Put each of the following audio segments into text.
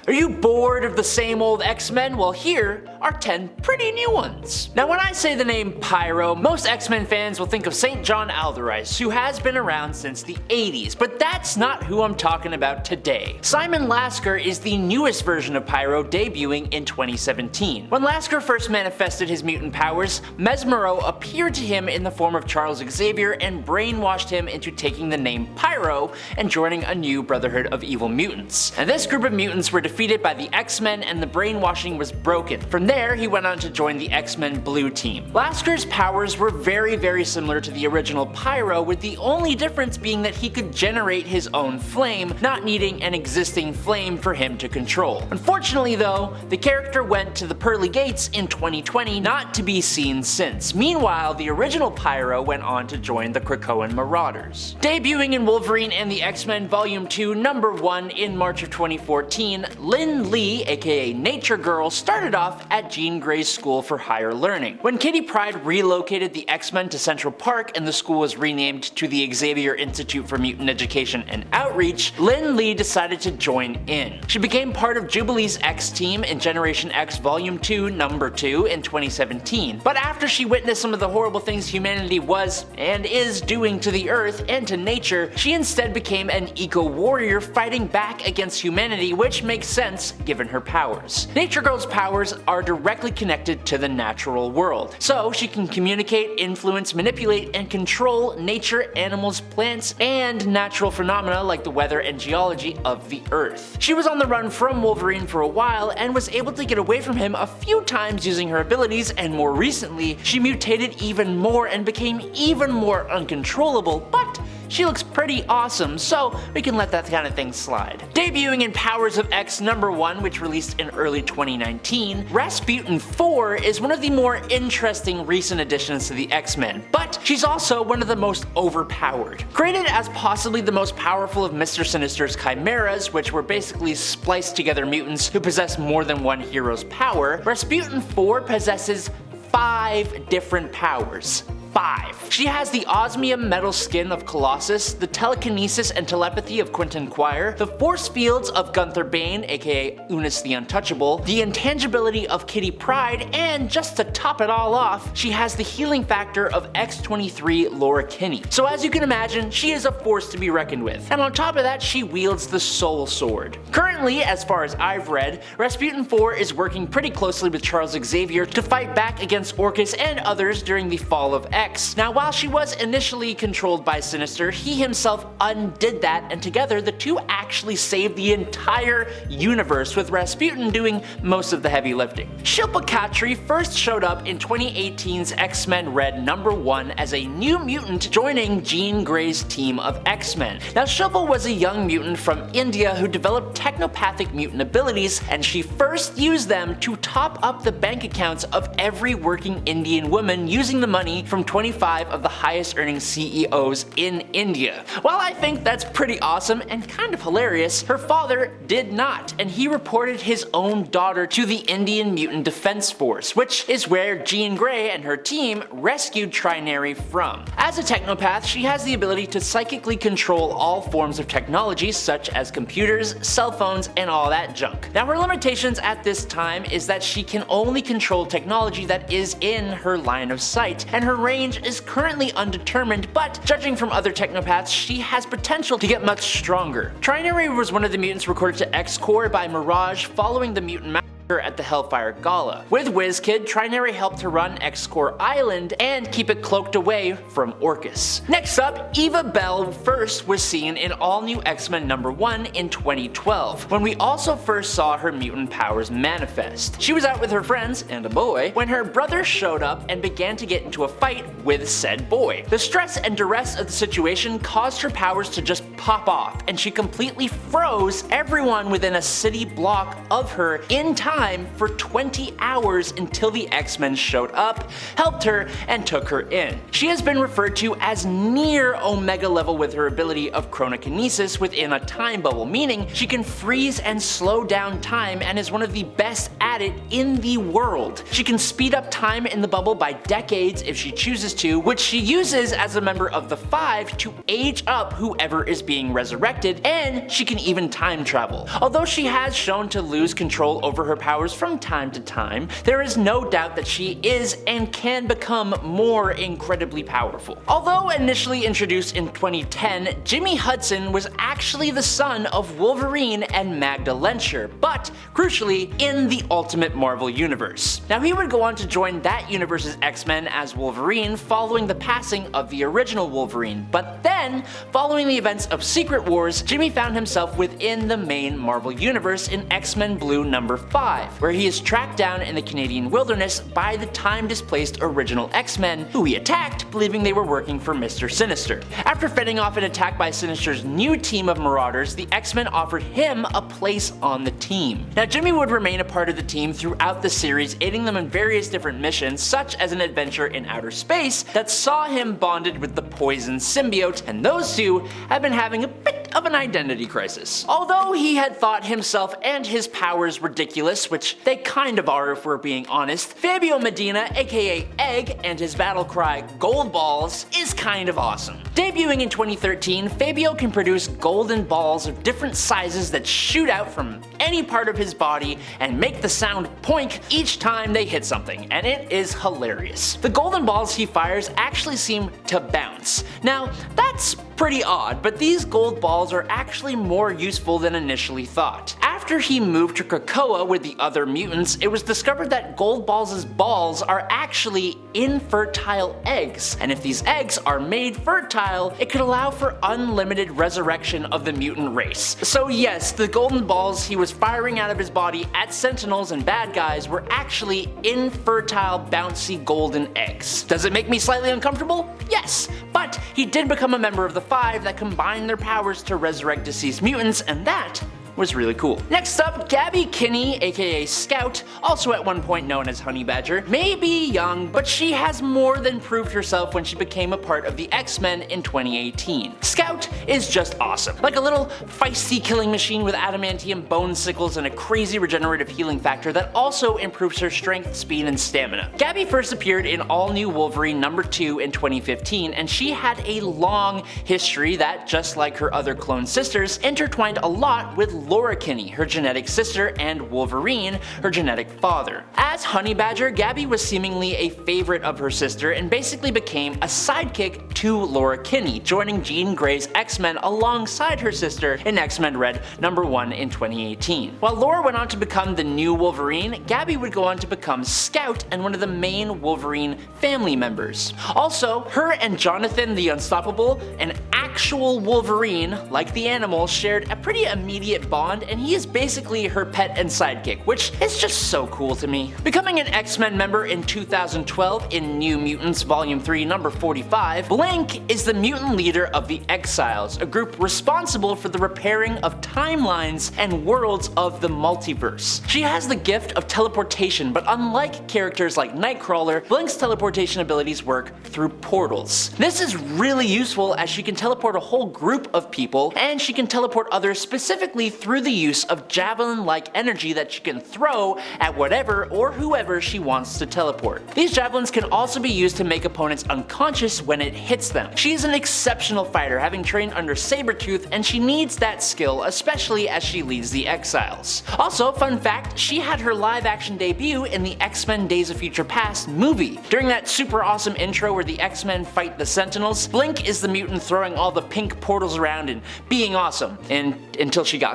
Are you bored of the same old X-Men? Well, here are 10 pretty new ones. Now when I say the name Pyro, most X-Men fans will think of St. John Alderdice, who has been around since the 80s, but that's not who I'm talking about today. Simon Lasker is the newest version of Pyro, debuting in 2017. When Lasker first manifested his mutant powers, Mesmero appeared to him in the form of Charles Xavier and brainwashed him into taking the name Pyro and joining a new Brotherhood of Evil Mutants. And this group of mutants were defeated by the X-Men and the brainwashing was broken. From there, he went on to join the X-Men Blue Team. Lasker's powers were very similar to the original Pyro, with the only difference being that he could generate his own flame, not needing an existing flame for him to control. Unfortunately though, the character went to the Pearly Gates in 2020, not to be seen since. Meanwhile, the original Pyro went on to join the Krakoan Marauders. Debuting in Wolverine and the X-Men Volume 2 Number 1 in March of 2014, Lynn Lee, aka Nature Girl, started off at Jean Grey's School for Higher Learning. When Kitty Pryde relocated the X-Men to Central Park and the school was renamed to the Xavier Institute for Mutant Education and Outreach, Lynn Lee decided to join in. She became part of Jubilee's X team in Generation X Volume 2 Number 2 in 2017. But after she witnessed some of the horrible things humanity was and is doing to the Earth and to nature, she instead became an eco-warrior fighting back against humanity, which makes sense given her powers. Nature Girl's powers are directly connected to the natural world, so she can communicate, influence, manipulate, and control nature, animals, plants, and natural phenomena like the weather and geology of the Earth. She was on the run from Wolverine for a while and was able to get away from him a few times using her abilities, and more recently, she mutated even more and became even more uncontrollable, but she looks pretty awesome, so we can let that kind of thing slide. Debuting in Powers of X Number 1, which released in early 2019, Rasputin IV is one of the more interesting recent additions to the X-Men, but she's also one of the most overpowered. Created as possibly the most powerful of Mr. Sinister's chimeras, which were basically spliced together mutants who possess more than one hero's power, Rasputin IV possesses 5 different powers. 5. She has the osmium metal skin of Colossus, the telekinesis and telepathy of Quentin Quire, the force fields of Gunther Bane, aka Unis the Untouchable, the intangibility of Kitty Pryde, and just to top it all off, she has the healing factor of X-23 Laura Kinney. So as you can imagine, she is a force to be reckoned with. And on top of that, she wields the Soul Sword. Currently, as far as I've read, Rasputin IV is working pretty closely with Charles Xavier to fight back against Orchis and others during the fall of X. Now, while she was initially controlled by Sinister, he himself undid that, and together the two actually saved the entire universe, with Rasputin doing most of the heavy lifting. Shilpa Khatri first showed up in 2018's X-Men Red Number 1 as a new mutant joining Jean Grey's team of X-Men. Now, Shilpa was a young mutant from India who developed technopathic mutant abilities, and she first used them to top up the bank accounts of every working Indian woman using the money from 25 of the highest earning CEOs in India. While I think that's pretty awesome and kind of hilarious, her father did not, and he reported his own daughter to the Indian Mutant Defense Force, which is where Jean Grey and her team rescued Trinary from. As a technopath, she has the ability to psychically control all forms of technology such as computers, cell phones, and all that junk. Now, her limitations at this time is that she can only control technology that is in her line of sight, and her range is currently undetermined, but judging from other technopaths, she has potential to get much stronger. Trinary was one of the mutants recorded to X-Corps by Mirage following the mutant massacre at the Hellfire Gala. With WizKid, Trinary helped to run X-Corps Island and keep it cloaked away from Orchis. Next up, Eva Bell first was seen in All New X-Men Number 1 in 2012, when we also first saw her mutant powers manifest. She was out with her friends, and a boy, when her brother showed up and began to get into a fight with said boy. The stress and duress of the situation caused her powers to just pop off, and she completely froze everyone within a city block of her in time time for 20 hours until the X-Men showed up, helped her, and took her in. She has been referred to as near Omega level with her ability of chronokinesis within a time bubble, meaning she can freeze and slow down time and is one of the best at it in the world. She can speed up time in the bubble by decades if she chooses to, which she uses as a member of the Five to age up whoever is being resurrected, and she can even time travel. Although she has shown to lose control over her powers from time to time, there is no doubt that she is and can become more incredibly powerful. Although initially introduced in 2010, Jimmy Hudson was actually the son of Wolverine and Magda Lencher, but crucially in the Ultimate Marvel Universe. Now he would go on to join that universe's X-Men as Wolverine following the passing of the original Wolverine, but then, following the events of Secret Wars, Jimmy found himself within the main Marvel Universe in X-Men Blue number 5, where he is tracked down in the Canadian wilderness by the time-displaced original X-Men, who he attacked, believing they were working for Mr. Sinister. After fending off an attack by Sinister's new team of Marauders, the X-Men offered him a place on the team. Now Jimmy would remain a part of the team throughout the series, aiding them in various different missions, such as an adventure in outer space that saw him bonded with the Poison symbiote, and those two have been having a bit of an identity crisis. Although he had thought himself and his powers ridiculous, which they kind of are if we're being honest, Fabio Medina, aka Egg, and his battle cry Gold Balls is kind of awesome. Debuting in 2013, Fabio can produce golden balls of different sizes that shoot out from any part of his body and make the sound poink each time they hit something, and it is hilarious. The golden balls he fires actually seem to bounce. Now, that's pretty odd, but these gold balls are actually more useful than initially thought. After he moved to Krakoa with the other mutants, it was discovered that Gold Balls' balls are actually infertile eggs, and if these eggs are made fertile, it could allow for unlimited resurrection of the mutant race. So yes, the golden balls he was firing out of his body at Sentinels and bad guys were actually infertile, bouncy golden eggs. Does it make me slightly uncomfortable? Yes, but he did become a member of the Five that combined their powers to resurrect deceased mutants, and that was really cool. Next up, Gabby Kinney, aka Scout, also at one point known as Honey Badger, may be young, but she has more than proved herself when she became a part of the X-Men in 2018. Scout is just awesome. Like a little feisty killing machine with adamantium bone sickles and a crazy regenerative healing factor that also improves her strength, speed, and stamina. Gabby first appeared in All New Wolverine number 2 in 2015, and she had a long history that, just like her other clone sisters, intertwined a lot with Laura Kinney, her genetic sister, and Wolverine, her genetic father. As Honey Badger, Gabby was seemingly a favorite of her sister and basically became a sidekick to Laura Kinney, joining Jean Grey's X-Men alongside her sister in X-Men Red number 1 in 2018. While Laura went on to become the new Wolverine, Gabby would go on to become Scout and one of the main Wolverine family members. Also, her and Jonathan the Unstoppable, an actual Wolverine, like the animal, shared a pretty immediate bond, and he is basically her pet and sidekick, which is just so cool to me. Becoming an X-Men member in 2012 in New Mutants Volume 3 number 45, Blank is the mutant leader of the Exiles, a group responsible for the repairing of timelines and worlds of the multiverse. She has the gift of teleportation, but unlike characters like Nightcrawler, Blank's teleportation abilities work through portals. This is really useful as she can teleport a whole group of people, and she can teleport others specifically through the use of javelin-like energy that she can throw at whatever or whoever she wants to teleport. These javelins can also be used to make opponents unconscious when it hits them. She is an exceptional fighter, having trained under Sabretooth, and she needs that skill, especially as she leads the Exiles. Also, fun fact, she had her live-action debut in the X-Men Days of Future Past movie. During that super awesome intro where the X-Men fight the Sentinels, Blink is the mutant throwing all the pink portals around and being awesome, until she got.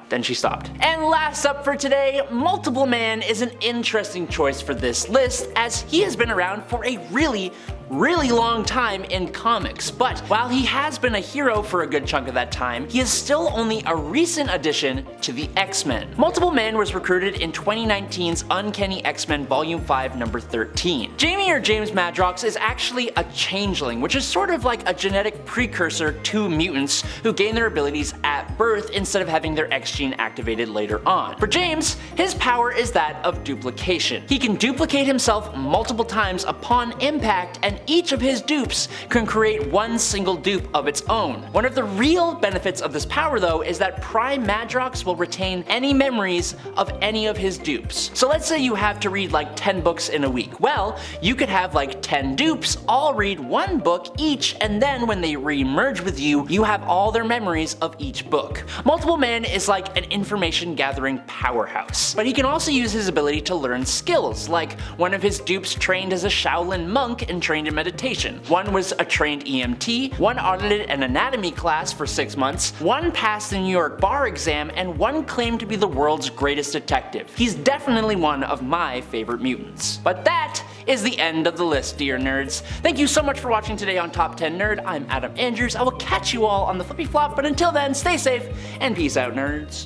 Then she stopped. And last up for today, Multiple Man is an interesting choice for this list, as he has been around for a really really long time in comics, but while he has been a hero for a good chunk of that time, he is still only a recent addition to the X-Men. Multiple Man was recruited in 2019's Uncanny X-Men Volume 5 number 13. Jamie or James Madrox is actually a changeling, which is sort of like a genetic precursor to mutants who gain their abilities at birth instead of having their X gene activated later on. For James, his power is that of duplication. He can duplicate himself multiple times upon impact, and each of his dupes can create one single dupe of its own. One of the real benefits of this power though is that Prime Madrox will retain any memories of any of his dupes. So let's say you have to read like 10 books in a week. Well, you could have like 10 dupes all read one book each, and then when they re-merge with you, you have all their memories of each book. Multiple Man is like an information gathering powerhouse, but he can also use his ability to learn skills, like one of his dupes trained as a Shaolin monk and trained in meditation. One was a trained EMT, one audited an anatomy class for 6 months, one passed the New York bar exam, and one claimed to be the world's greatest detective. He's definitely one of my favorite mutants. But that is the end of the list, dear nerds. Thank you so much for watching today on Top 10 Nerd. I'm Adam Andrews. I will catch you all on the flippy flop, but until then, stay safe and peace out, nerds.